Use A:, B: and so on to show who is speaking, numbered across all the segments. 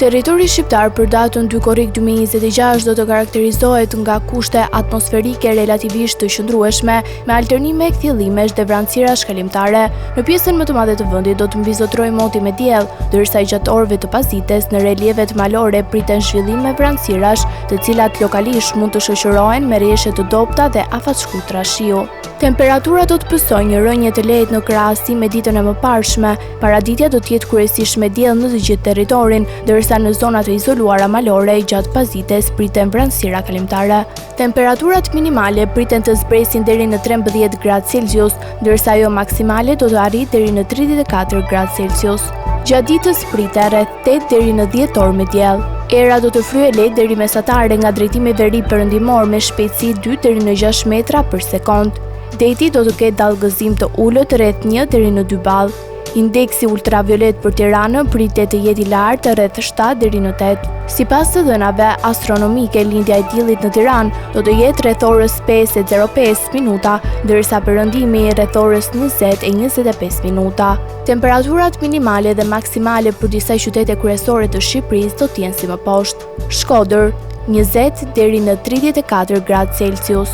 A: Territori shqiptar për datën 2 korrik 2026 do të karakterizohet nga kushte atmosferike relativisht të qëndrueshme, me alternime kthjellimesh dhe vranësira shkalimtare. Në pjesën më të madhe të vendit do të mbizotrojë moti me diell, ndërsa gjatë orëve të pasdites në relievet malore priten zhvillime vranësirash, të cilat lokalisht mund të shoqërohen me rreshe të dobta dhe afatshkutra shiu. Temperatura do të pësojë një rënje të lehtë në krahasim me ditën e mëparshme. Paraditja do të jetë kryesisht me diell në të gjithë territorin, ndërsa në zonat e izoluara malore gjatë pasdites priten vranësira kalimtare. Temperaturat minimale priten të zbresin deri në 13 gradë Celsius, ndërsa ajo maksimale do të arrijë deri në 34 gradë Celsius. Gjatë ditës pritet rreth 8 deri në 10 orë me diell. Era do të fryejë lehtë deri mesatare nga drejtimi veri perëndimor me shpejtësi 2 deri në 6 metra për sekond. Deti do të ketë dallgëzim të ulët rreth 1 deri në 2 ball. Indeksi ultraviolet për Tiranën pritet të jetë i lartë rreth 7 deri në 8. Sipas të dhënave astronomike, lindja e diellit në Tiranë do të jetë rreth orës 5:05 minuta, ndërsa perëndimi rreth orës 20:25 minuta. Temperaturat minimale dhe maksimale për disa qytete kryesore të Shqipërisë do të jenë si më poshtë: Shkodër 20 deri në 34 gradë Celsius,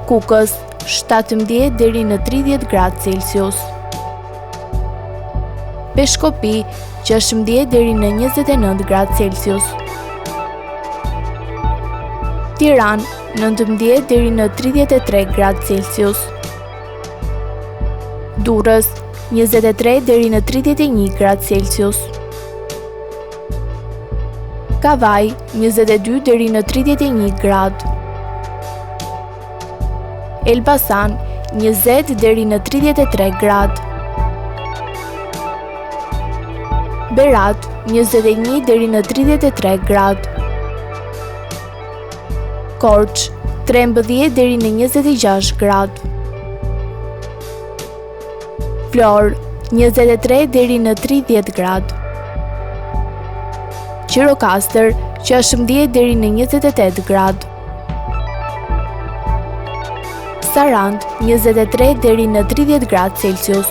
A: Kukës 17 deri në 30 gradë Celsius, Peshkopi 16 deri në 29 gradë Celsius, Tiranë 19 deri në 33 gradë Celsius, Durrës 23 deri në 31 gradë Celsius, Kavaj 22 deri në 31 gradë, Elbasan 20 deri në 33 gradë, Berat 21 deri në 33 gradë, Korç 13 deri në 26 gradë, Florë 23 deri në 30 gradë, Gjirokastër 16 deri në 28 gradë, Sarandë 23 deri në 30 gradë Celsius.